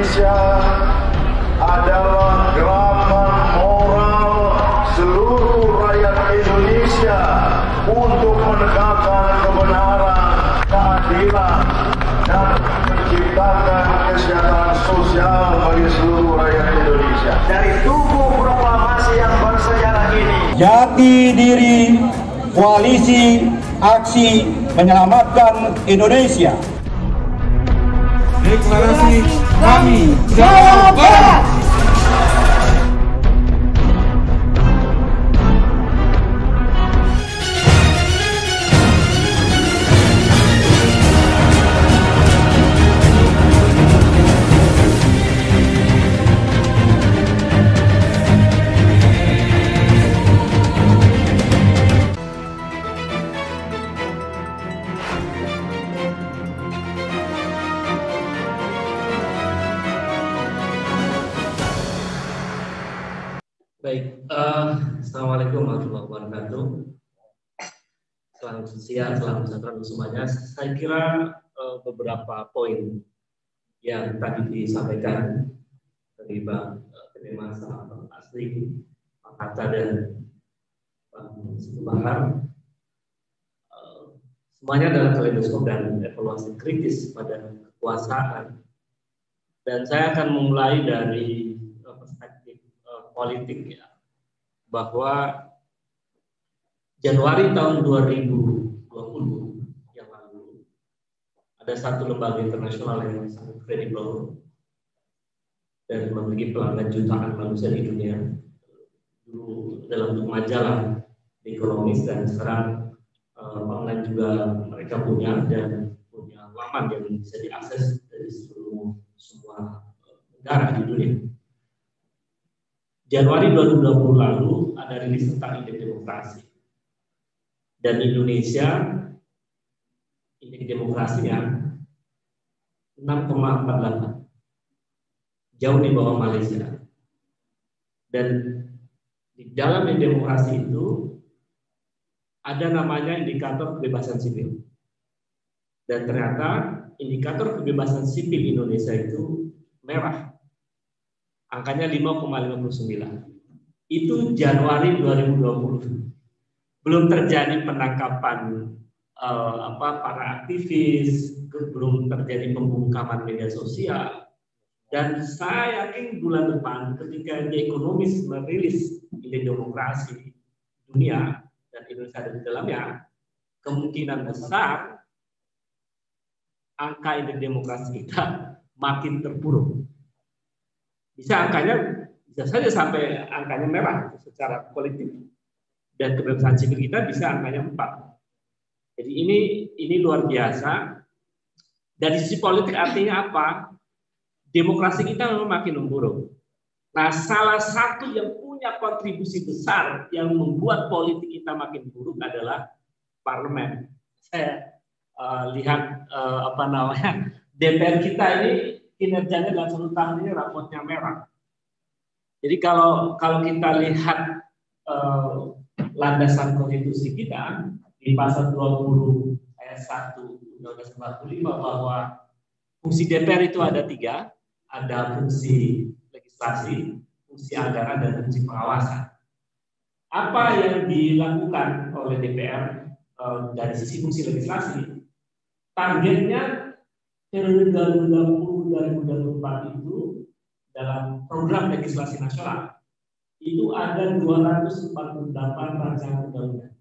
Indonesia adalah gerakan moral seluruh rakyat Indonesia untuk menegakkan kebenaran, keadilan, dan menciptakan kesejahteraan sosial bagi seluruh rakyat Indonesia. Dari tubuh proklamasi yang bersejarah ini, jati diri Koalisi Aksi Menyelamatkan Indonesia. Deklarasi kami Jawa Barat. Baik, Assalamualaikum warahmatullahi wabarakatuh. Selamat siang, selamat sejahtera semuanya. Saya kira beberapa poin yang tadi disampaikan dari Bang Mas Asri, Pak Hatta, dan Bang Bahar, semuanya adalah kaleidoskop dan evaluasi kritis pada kekuasaan. Dan saya akan memulai dari perspektif politik, ya, bahwa Januari tahun 2020 yang lalu ada satu lembaga internasional yang sangat kredibel dan memiliki pelanggan jutaan manusia di dunia, dulu dalam bentuk majalah ekonomis, dan sekarang online juga mereka punya, dan punya laman yang bisa diakses dari semua negara di dunia. Januari 2020 lalu ada rilis tentang indeks demokrasi, dan Indonesia indeks demokrasinya 6,48, jauh di bawah Malaysia. Dan di dalam indeks demokrasi itu ada namanya indikator kebebasan sipil, dan ternyata indikator kebebasan sipil Indonesia itu merah. Angkanya 5,59. Itu Januari 2020. Belum terjadi penangkapan para aktivis, belum terjadi pembungkaman media sosial. Dan saya yakin bulan depan ketika The Economist merilis indeks demokrasi dunia dan Indonesia ada di dalamnya, kemungkinan besar angka indeks demokrasi kita makin terpuruk. Bisa saja sampai angkanya merah secara politik, dan kebebasan sipil kita bisa angkanya 4. Jadi ini luar biasa. Dari sisi politik artinya apa? Demokrasi kita memang makin memburuk. Nah, salah satu yang punya kontribusi besar yang membuat politik kita makin buruk adalah parlemen. Saya lihat DPR kita ini kinerjanya dalam 1 tahun ini rapotnya merah. Jadi kalau kita lihat landasan konstitusi kita di pasal 20 ayat 1 Undang-Undang 45 bahwa fungsi DPR itu ada 3, ada fungsi legislasi, fungsi anggaran, dan fungsi pengawasan. Apa yang dilakukan oleh DPR dari sisi fungsi legislasi? Targetnya periode 2020-2024 itu dalam program legislasi nasional itu ada 248 rancangan undang-undang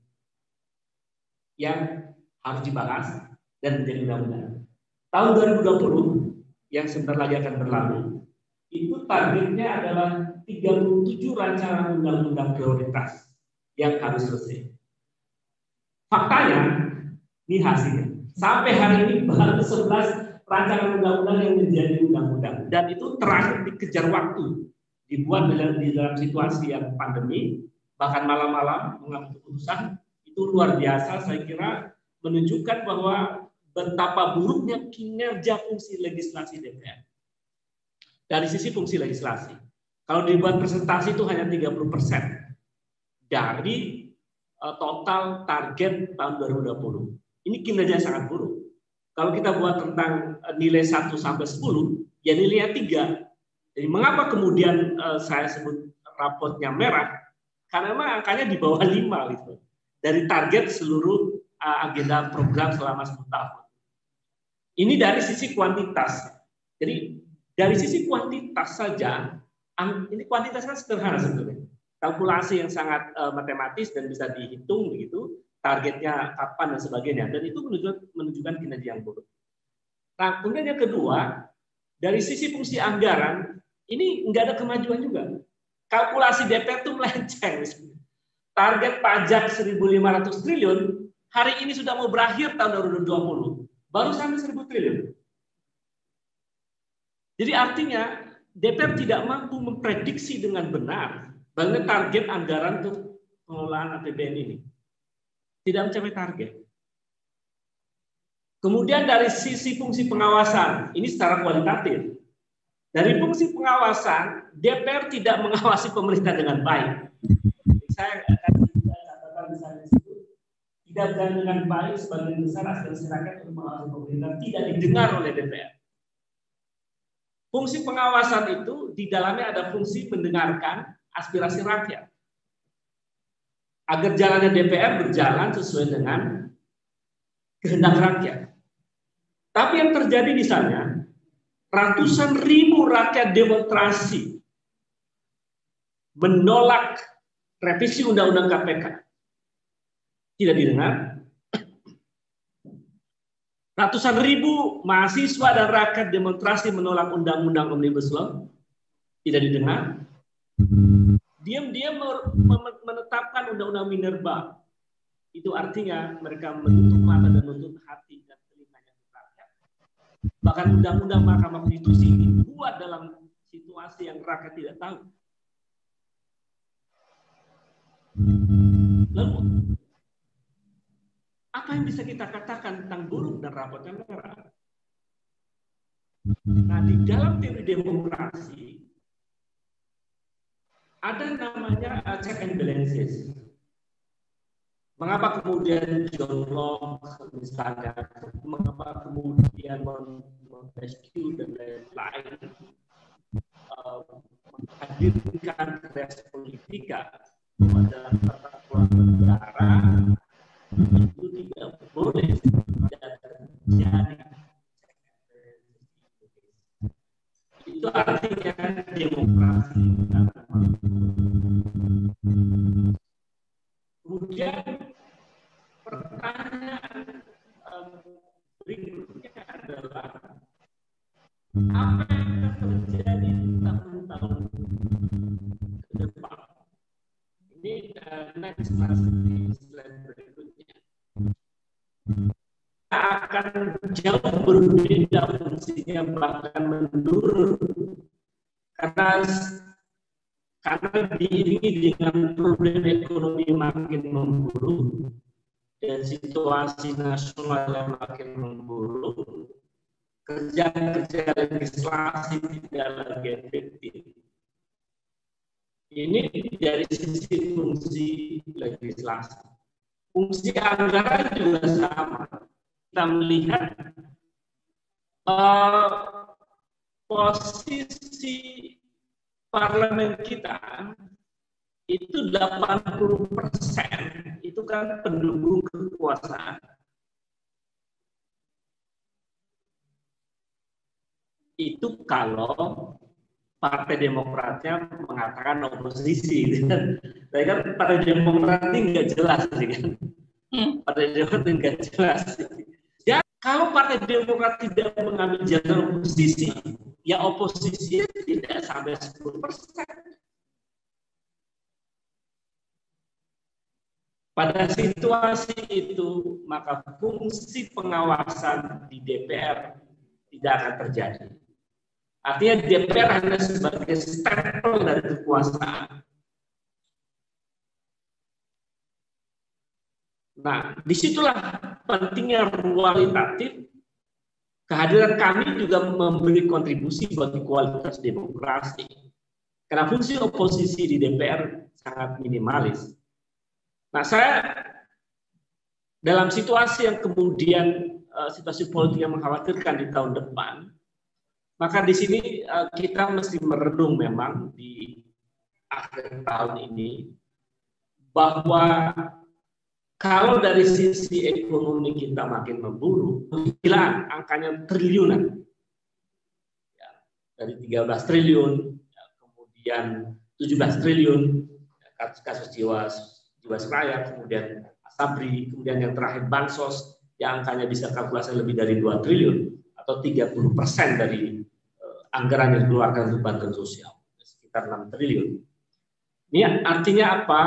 yang harus dibahas dan menjadi undang-undang. Tahun 2020 yang sebentar lagi akan berlalu, itu targetnya adalah 37 rancangan undang-undang prioritas yang harus selesai. Faktanya, ini hasilnya. Sampai hari ini baru 11 rancangan undang-undang yang menjadi undang-undang, dan itu terakhir dikejar waktu, dibuat di dalam situasi yang pandemi, bahkan malam-malam mengambil keputusan. Itu luar biasa, saya kira menunjukkan bahwa betapa buruknya kinerja fungsi legislasi DPR. Dari sisi fungsi legislasi, kalau dibuat presentasi itu hanya 30% dari total target tahun 2020. Ini kinerja sangat buruk. Kalau kita buat tentang nilai 1 sampai 10, ya nilainya 3. Jadi mengapa kemudian saya sebut raportnya merah? Karena memang angkanya di bawah 5 gitu. Dari target seluruh agenda program selama 10 tahun. Ini dari sisi kuantitas. Jadi dari sisi kuantitas saja, ini kuantitasnya sederhana sebetulnya. Kalkulasi yang sangat matematis dan bisa dihitung begitu, targetnya kapan dan sebagainya, dan itu menunjukkan kinerja yang buruk. Nah, kemudian yang kedua, dari sisi fungsi anggaran, ini nggak ada kemajuan juga. Kalkulasi DPR itu melenceng. Target pajak 1.500 triliun, hari ini sudah mau berakhir tahun 2020, baru sampai 1.000 triliun. Jadi artinya DPR tidak mampu memprediksi dengan benar bagaimana target anggaran untuk pengelolaan APBN ini. Tidak mencapai target. Kemudian dari sisi fungsi pengawasan, ini secara kualitatif. Dari fungsi pengawasan, DPR tidak mengawasi pemerintah dengan baik. Saya akan catatan misalnya tidak berjalan dengan baik sebagian besar aspirasi rakyat untuk mengawasi pemerintah tidak didengar oleh DPR. Fungsi pengawasan itu di dalamnya ada fungsi mendengarkan aspirasi rakyat. Agar jalannya DPR berjalan sesuai dengan kehendak rakyat. Tapi yang terjadi misalnya, ratusan ribu rakyat demonstrasi menolak revisi Undang-Undang KPK. Tidak didengar. Ratusan ribu mahasiswa dan rakyat demonstrasi menolak Undang-Undang Omnibus Law. Tidak didengar. Diam-diam menetapkan Undang-Undang Minerba. Itu artinya mereka menutup mata dan menutup hati dan telinganya rakyat. Bahkan Undang-Undang Mahkamah Konstitusi dibuat dalam situasi yang rakyat tidak tahu. Lalu, apa yang bisa kita katakan tentang buruk dan raportnya merah? Nah, di dalam teori demokrasi ada namanya check and balances. Mengapa kemudian John Locke misalnya, mengapa kemudian Montesquieu dan lain-lain menghadirkan kreasi politika pada tata kelola negara itu tidak boleh terjadi. Itu artinya demokrasi. Kemudian pertanyaan berikutnya adalah apa yang akan terjadi tahun-tahun ke depan? Ini next slide berikutnya. Akan jauh berbeda fungsinya, bahkan menurun karena diiringi dengan problem ekonomi makin memburuk dan situasi nasional yang makin memburuk, kerja-kerja legislasi tidak lagi efektif. Ini dari sisi fungsi legislasi. Fungsi anggaran juga sama. Kita melihat posisi parlemen kita itu 80% itu kan pendukung kekuasaan. Itu kalau Partai Demokratnya mengatakan oposisi. Tapi kan Partai Demokrat ini nggak jelas, kan? Partai Demokrat ini nggak jelas. Ya, kalau Partai Demokrat tidak mengambil jalur oposisi, ya oposisi tidak sampai 10%. Pada situasi itu, maka fungsi pengawasan di DPR tidak akan terjadi. Artinya DPR hanya sebagai stempel dari kekuasaan. Nah, disitulah pentingnya kualitatif. Kehadiran kami juga memberi kontribusi bagi kualitas demokrasi. Karena fungsi oposisi di DPR sangat minimalis. Nah, saya dalam situasi yang kemudian situasi politik yang mengkhawatirkan di tahun depan, Maka di sini kita mesti merenung memang di akhir tahun ini bahwa kalau dari sisi ekonomi kita makin memburuk, gila angkanya triliunan. Ya, dari 13 triliun, ya, kemudian 17 triliun, ya, kasus Jiwasraya, kemudian Asabri, kemudian yang terakhir Bansos, yang angkanya bisa kalkulasi lebih dari 2 triliun, atau 30% dari anggaran yang dikeluarkan untuk bantuan sosial, sekitar 6 triliun. Ini artinya apa?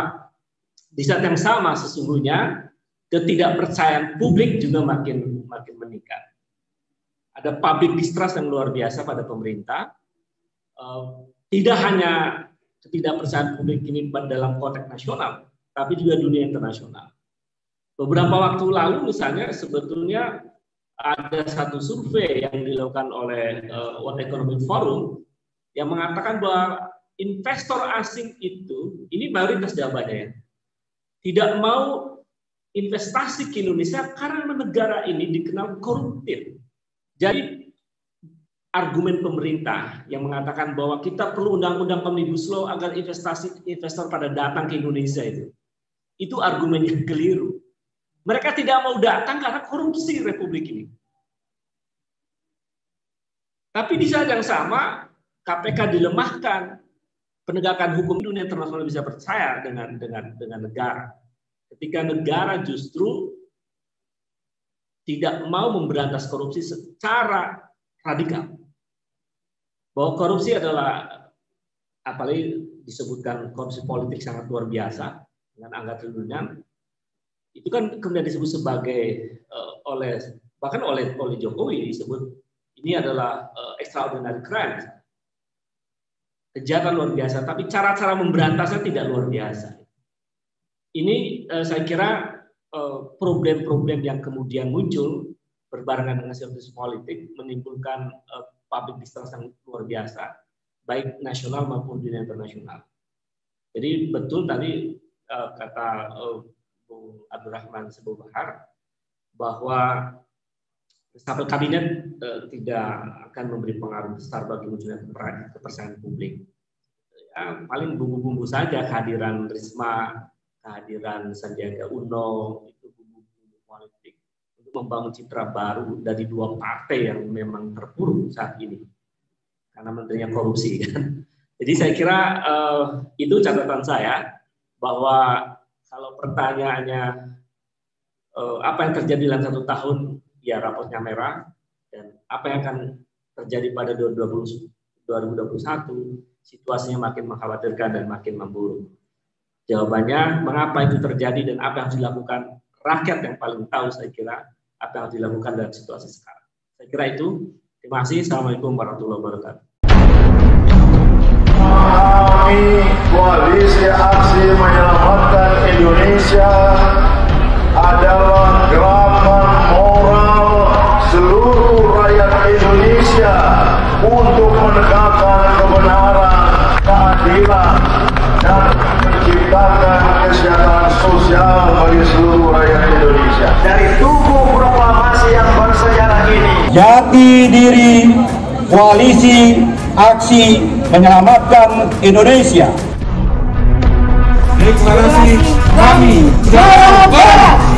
Di saat yang sama sesungguhnya ketidakpercayaan publik juga makin meningkat. Ada public distrust yang luar biasa pada pemerintah. Tidak hanya ketidakpercayaan publik ini dalam konteks nasional, tapi juga dunia internasional. Beberapa waktu lalu misalnya sebetulnya ada satu survei yang dilakukan oleh World Economic Forum yang mengatakan bahwa investor asing itu, ini mayoritas jawabannya ya, tidak mau investasi ke Indonesia karena negara ini dikenal koruptif. Jadi argumen pemerintah yang mengatakan bahwa kita perlu undang-undang Omnibus Law agar investor pada datang ke Indonesia itu argumen yang keliru. Mereka tidak mau datang karena korupsi Republik ini. Tapi di saat yang sama KPK dilemahkan, penegakan hukum dunia internasional bisa percaya dengan negara. Ketika negara justru tidak mau memberantas korupsi secara radikal. Bahwa korupsi adalah, apalagi disebutkan korupsi politik sangat luar biasa dengan angka triliunan, itu kan kemudian disebut sebagai bahkan oleh Jokowi disebut ini adalah extraordinary crime. Kejahatan luar biasa, tapi cara-cara memberantasnya tidak luar biasa. Ini saya kira problem-problem yang kemudian muncul berbarengan dengan situasi politik menimbulkan public distrust yang luar biasa, baik nasional maupun dunia internasional. Jadi betul tadi kata Bung Abdurrahman Sebobahar bahwa reshuffle kabinet tidak akan memberi pengaruh besar bagi munculnya kepercayaan publik. Ya, paling bumbu-bumbu saja kehadiran Risma, kehadiran Sandiaga Uno, itu bumbu-bumbu politik untuk membangun citra baru dari dua partai yang memang terpuruk saat ini karena menterinya korupsi kan. Jadi saya kira itu catatan saya bahwa kalau pertanyaannya apa yang terjadi dalam 1 tahun, ya rapotnya merah, dan apa yang akan terjadi pada 2021, situasinya makin mengkhawatirkan dan makin memburuk. Jawabannya, mengapa itu terjadi dan apa yang harus dilakukan rakyat yang paling tahu, saya kira, apa yang harus dilakukan dalam situasi sekarang. Saya kira itu. Terima kasih. Assalamualaikum warahmatullahi wabarakatuh. Kami Koalisi Aksi Menyelamatkan Indonesia adalah gerakan moral seluruh rakyat Indonesia untuk menegakkan kebenaran, keadilan, dan menciptakan kesejahteraan sosial bagi seluruh rakyat Indonesia. Dari tubuh proklamasi yang bersejarah ini, jati diri Koalisi Aksi Menyelamatkan Indonesia. Deklarasi kami Jawa Barat.